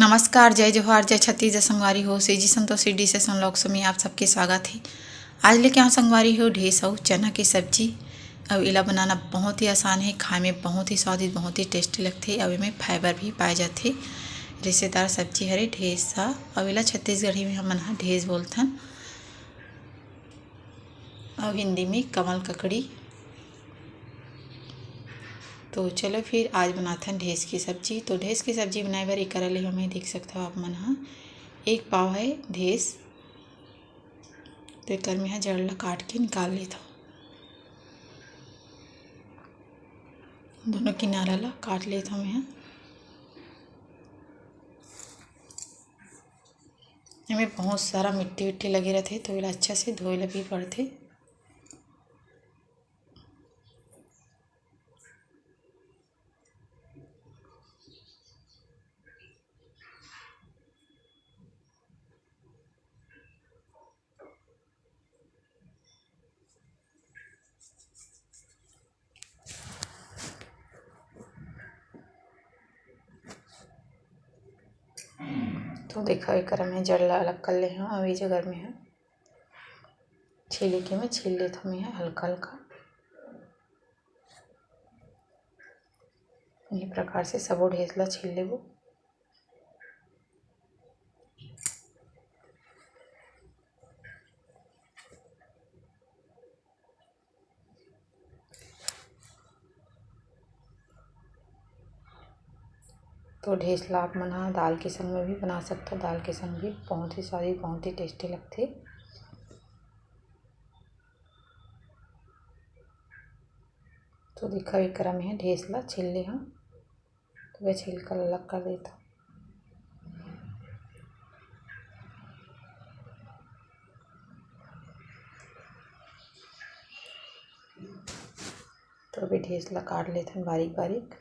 नमस्कार, जय जोहार, जय छत्तीस, जय संगवारी हो। सेजी संतोषी डी से संलोक में आप सबके स्वागत है। आज लेके आओ संगवारी हो ढेर साऊ चना की सब्जी। अब इला बनाना बहुत ही आसान है, खाए में बहुत ही स्वादिष्ट, बहुत ही टेस्टी लगते। अब इमें फाइबर भी पाए जाते। रेसेदार सब्जी हरे ढेर सा। अब इला छत्तीसगढ़ी में हमन हा ढेस बोलथन और हिंदी में कमल ककड़ी। तो चलो फिर आज बनाते हैं ढेस की सब्जी। तो ढेस की सब्जी बनाए बार एक ले हमें देख सकते हो आप मन हाँ। एक पाव है ढेस, तो एक में है जड़ ला काट के निकाल लेता हूँ। दोनों किनारा ला काट लेता हूँ। यहाँ हमें बहुत सारा मिट्टी विट्टी लगे रहते, तो इला अच्छा से धोए ला भी पड़ते। तो देखो एक में जड़ ला अलग कर ले हैं। और ये जगह में है छीले के मैं छील लेता हूँ यहाँ हल्का हल्का। ये प्रकार से सबो ढेस ला छील लेबो। तो ढेस ला आप मन हाँ दाल के संग में भी बना सकते हो। दाल के संग भी बहुत ही स्वादिष्ट, बहुत ही टेस्टी लगते। तो देखो एक में है ढेस ला छील ले हम। तो वह छील कर अलग कर देता। तो अभी ढेस ला काट लेते हैं बारीक बारीक।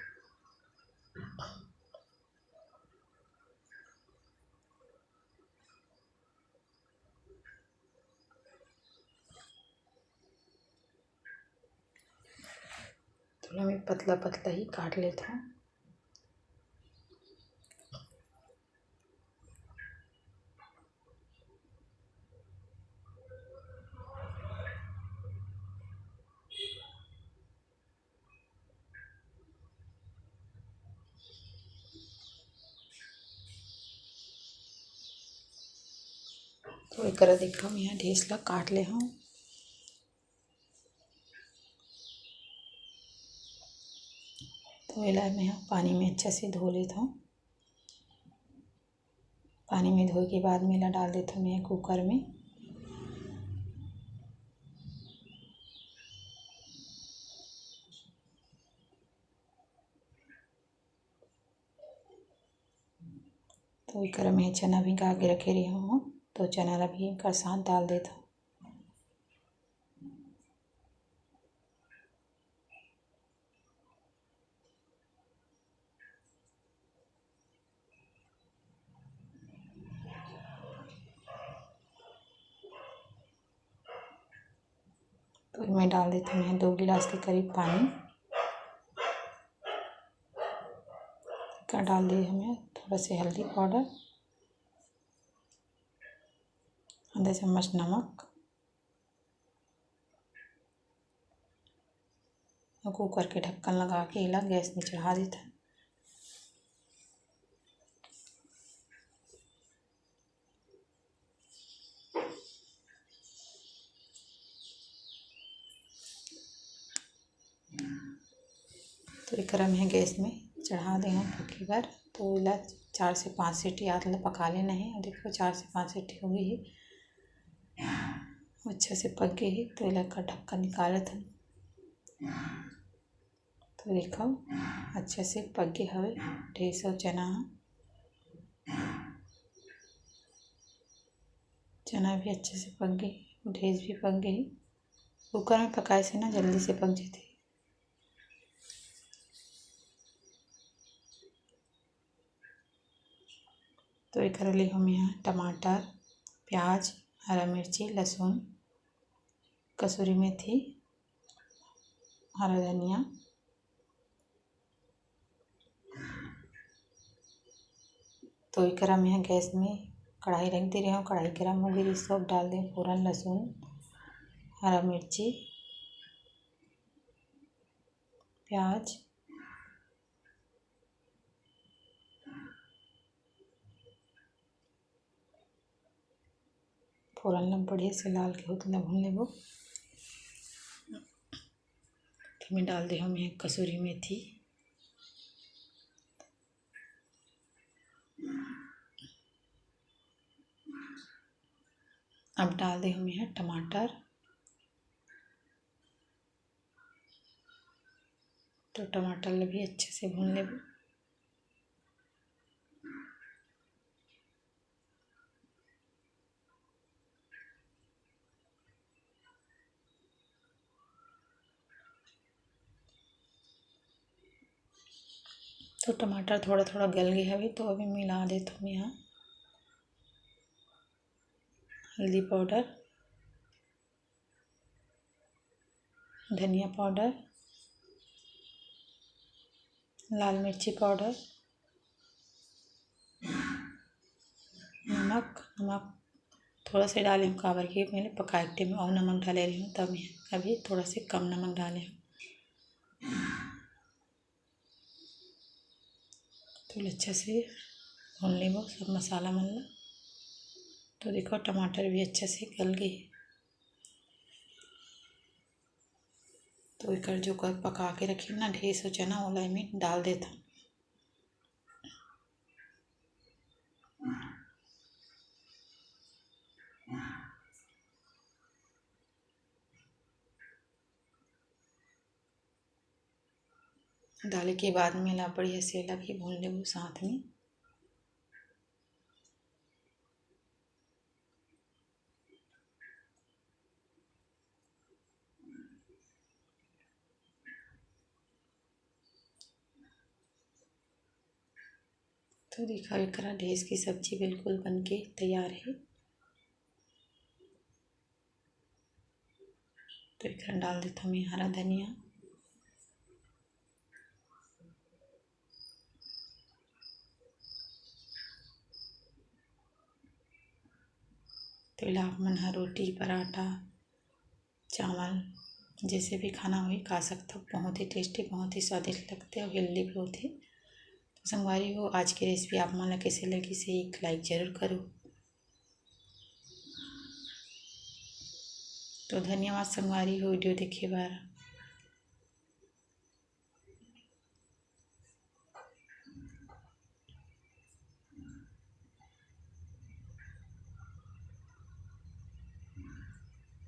तो हमें पतला पतला ही काट लेता हूँ। तो एक देखा हम यहाँ ढेस ला काट ले हूँ। तो इला मैं पानी में अच्छा से धो लेता हूँ। पानी में धोए के बाद में इला डाल देता हूँ मैं कुकर में। तो एक में चना भिगा के रखे रही हूँ। तो चना ला भी एक साथ डाल देता हूँ। तो मैं डाल देती हूँ 2 गिलास के करीब पानी का। डाल दिए हमें थोड़ा से हल्दी पाउडर, आधा चम्मच नमक और कुकर के ढक्कन लगा के इला गैस में चढ़ा देता है। तो एक में गैस में चढ़ा देना पक्की बार। तो इला 4 से 5 सीटी आध ला पका लेना है। और देखो 4 से 5 सीटी हो गई है, अच्छा से पक गई है। तो इला का ढक्कन निकाला था। तो देखो अच्छे से पक गए हवे ढेर सब चना। चना भी अच्छे से पक गई, ढेस भी पक गई। कुकर में पकाए से ना जल्दी से पक जाती। तो एक ले हम यहाँ टमाटर, प्याज, हरा मिर्ची, लहसुन, कसूरी मेथी, हरा धनिया, तो एकरा में गैस में कढ़ाई रख दे रहे हो। कढ़ाई गर्म हो गई, सब डाल दें फ़ौरन लहसुन, हरा मिर्ची, प्याज, फ़ौरन बढ़िया से लाल के होते भून लेबो। फिर में डाल दे हम यहाँ कसूरी मेथी, अब डाल दे हम यहाँ टमाटर। तो टमाटर भी अच्छे से भून लेबो। तो टमाटर थोड़ा थोड़ा गल गया है, तो अभी मिला देते हम यहाँ हल्दी पाउडर, धनिया पाउडर, लाल मिर्ची पाउडर, नमक थोड़ा सा डाले हम काबर के मैंने पकाए के टाइम और नमक डाले रही हूँ, तब मैं अभी थोड़ा से कम नमक डाले हूँ। तो अच्छे से भून लेबो सब मसाला मन ला। तो देखो टमाटर भी अच्छे से गल गई। तो एक जो कर पका के रखी ना ढेर सो चना वाला में डाल देता। डाले के बाद में ला बढ़िया से लगी भून लेबो साथ में। तो देखा एकरा ढेस की सब्जी बिल्कुल बनके तैयार है। तो एकरा डाल देता मैं हरा धनिया, तो आप मन रोटी पराठा चावल जैसे भी खाना हुई खा सकते हो। बहुत ही टेस्टी, बहुत ही स्वादिष्ट लगते हैं और हेल्दी भी होते। तो संगवारी हो, आज की रेसिपी आप मन कैसे लगी से एक लाइक ज़रूर करो। तो धन्यवाद संगवारी हो वीडियो देखे बार।